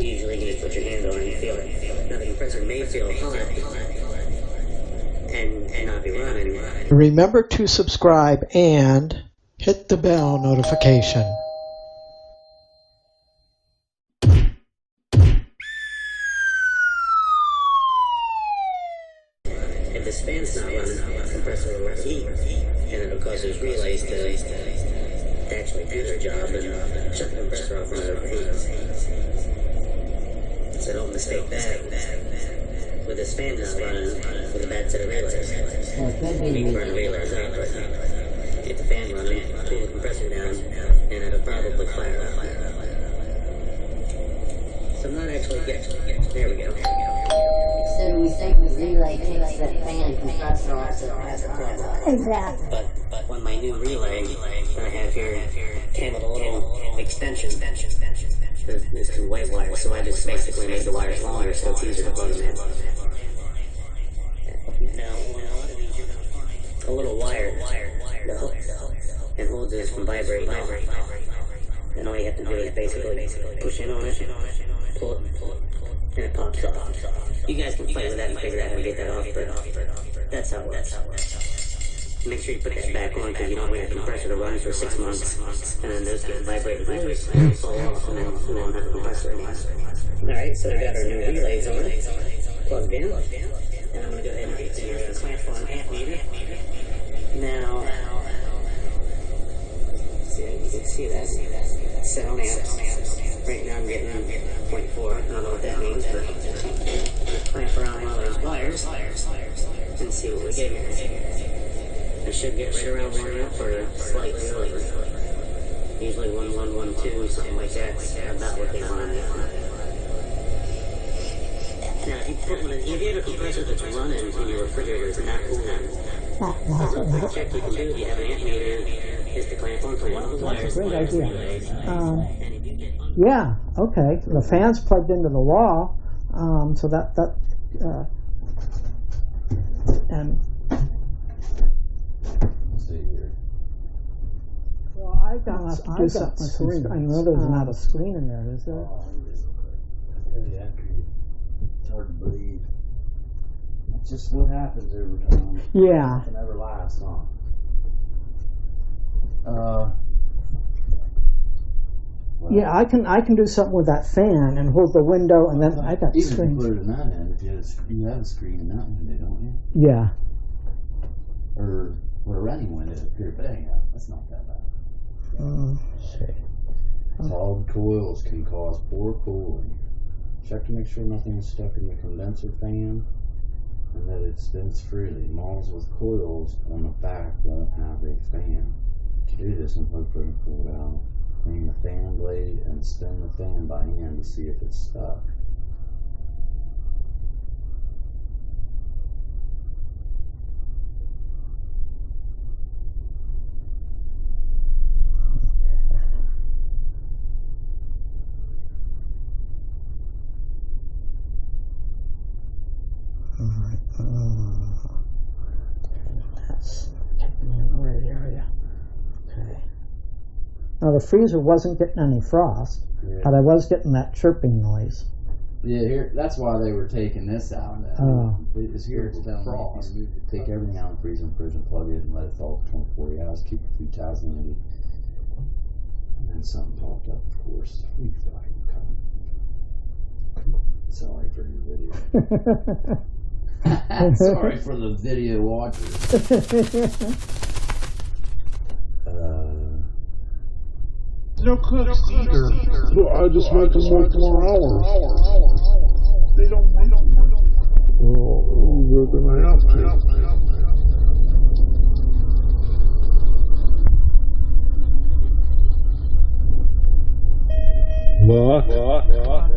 usually just put your hand on it and feel it. Now the compressor may feel hot and not be running. Remember to subscribe and hit the bell notification. If this fan's not running, the compressor will heat, and it'll cause those relays to actually do their job and shut the compressor off when it overheats. So don't mistake that with this fan not running with a bad set of relays. You can burn the relays out, but get the fan running, cool the compressor down, and it'll probably fire up. So I'm not actually getting. There we go. So we think the relay takes that fan compressor off so it has a plug. Exactly. But when my new relay that I have here came with a little extension, there's two white wires, so I just basically made the wires longer so it's easier to plug them in. Now, a little wire and holds this from vibrating. And all you have to do is basically push in on it, pull it, and it pops off. You guys can play with that and figure out how to get that off, but that's how it works. Make sure you put that back on because you don't want your compressor to run for 6 months, and then those get vibrated loose and fall off, and then you won't have the compressor anymore. Alright, so we got our new relays on it, plugged in, and I'm going to go ahead and get the clamp on amp meter. Now, see, you can see that, set on amps. Right now I'm getting 0.4, I don't know what that means, but clamp around all those wires and see what we get here. I should get right around 1 amp or slightly over. Usually 1112, something like that, about what they want. Now, if you get a compressor that's running in your refrigerator, it's not cooling. A quick check you can do if you have an amp meter is to clamp onto one of the wires. That's a great idea. Yeah, okay. The fan's plugged into the wall, so and well, I got screen. I know there's not a screen in there, is there? Yeah, it's hard to believe. It's just what happens over time. Yeah. It never lasts, huh? Well, Yeah, I can do something with that fan and hold the window, and then I got even screens. put it in that end. If you have a screen in that window, don't you? Yeah. Or a running window up here, but anyhow, that's not that bad. See. Clogged coils can cause poor cooling. Check to make sure nothing is stuck in the condenser fan and that it spins freely. Models with coils on the back won't have a fan. To do this, simply pull it out, clean the fan blade, and spin the fan by hand to see if it's stuck. That's taking in the right area. Okay. Now the freezer wasn't getting any frost, but I was getting that chirping noise. Yeah, here. That's why they were taking this out. It's here to tell frost. Take everything out of the freezer and fridge and plug it and let it thaw for 24 hours. Keep the food towels handy. And then something popped up, of course. We thought it would come. Sorry for your video. Sorry for the video watchers. No cooks either. But I just make them work more hours. They don't make them. Well, they're gonna have to. What?